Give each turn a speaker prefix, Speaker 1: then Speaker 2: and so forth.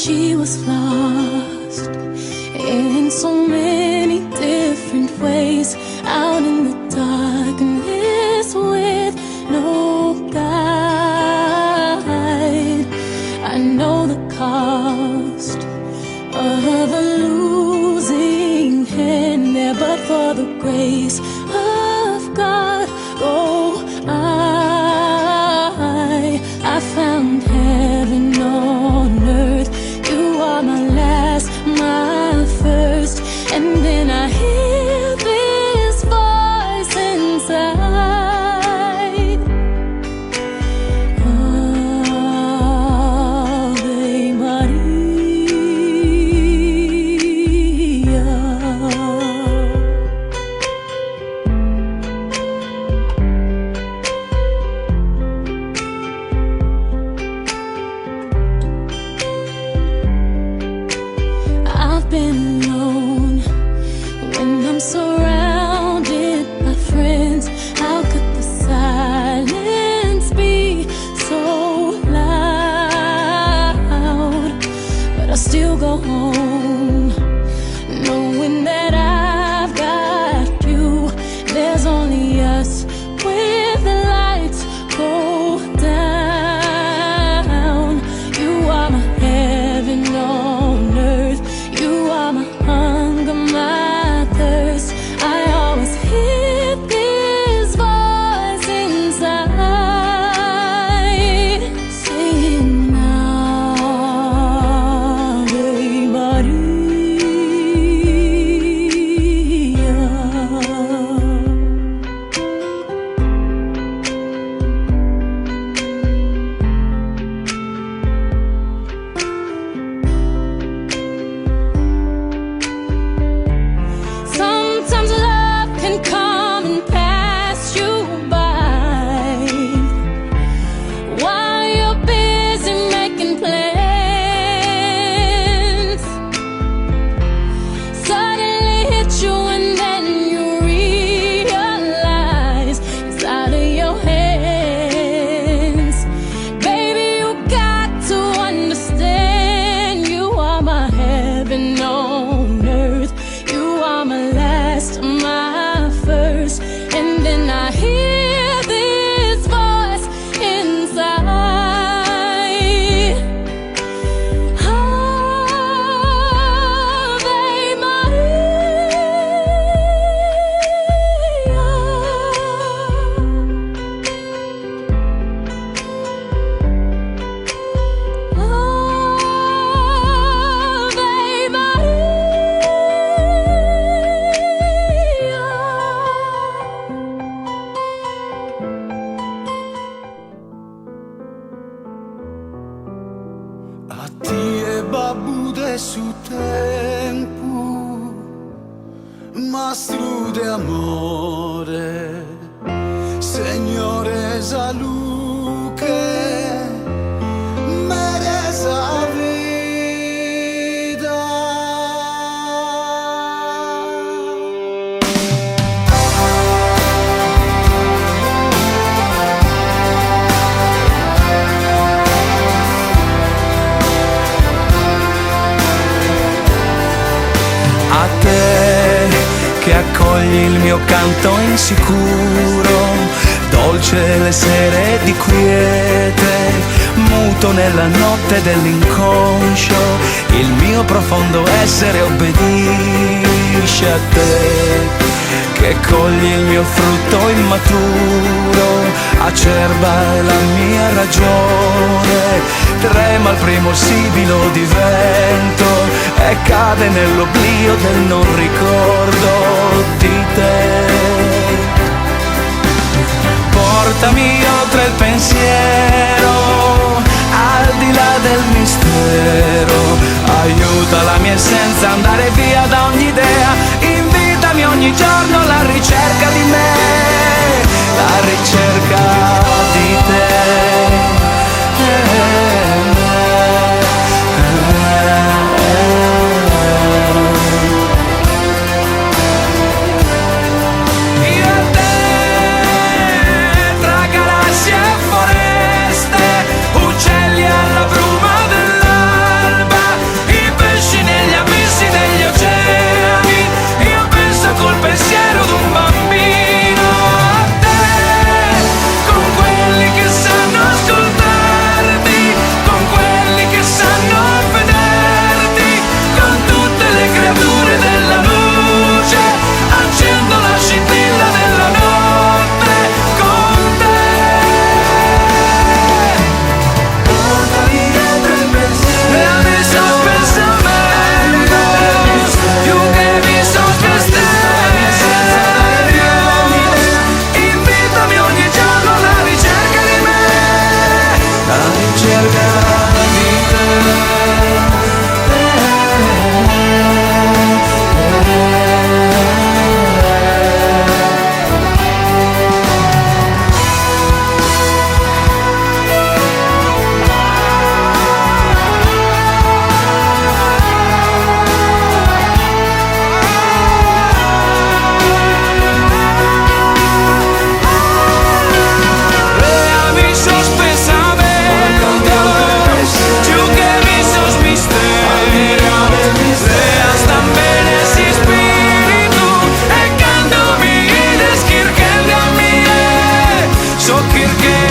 Speaker 1: she was lost in so many different ways, out in the darkness with no guide. I know the cost of a losing hand there, but for the grace of God, oh, I found heaven on earth. You are my last, my first, and then I hear this voice inside. Ave Maria. I've been alone when I'm surrounded by friends. How could the silence be so loud? But I still go home, knowing that I've got you. There's only us when the lights go down. You are my heaven on earth. You are my hunger, my thirst. I always hear this voice inside saying, Ave Maria. Sometimes love can come and pass you by while you're busy making plans. Suddenly hit you and then you realize it's out of your hands. Baby, you got to understand, you are my heaven on earth. You are my last, my first, and then I hear this voice inside. Ave
Speaker 2: A tie babude su tempo, mastro de amore, Signore Zaluche, mereza vida.
Speaker 3: A te che accogli il mio canto insicuro, dolce le sere di quiete, muto nella notte dell'inconscio, il mio profondo essere obbedisce a te. Che cogli il mio frutto immaturo, acerba la mia ragione, trema al primo sibilo di vento e cade nell'oblio del non ricordo di te. Portami oltre il pensiero, al di là del mistero, aiuta la mia essenza a andare via da ogni idea, invitami ogni giorno alla ricerca di me, la ricerca di te. Io e te, tra galassie e foreste, So que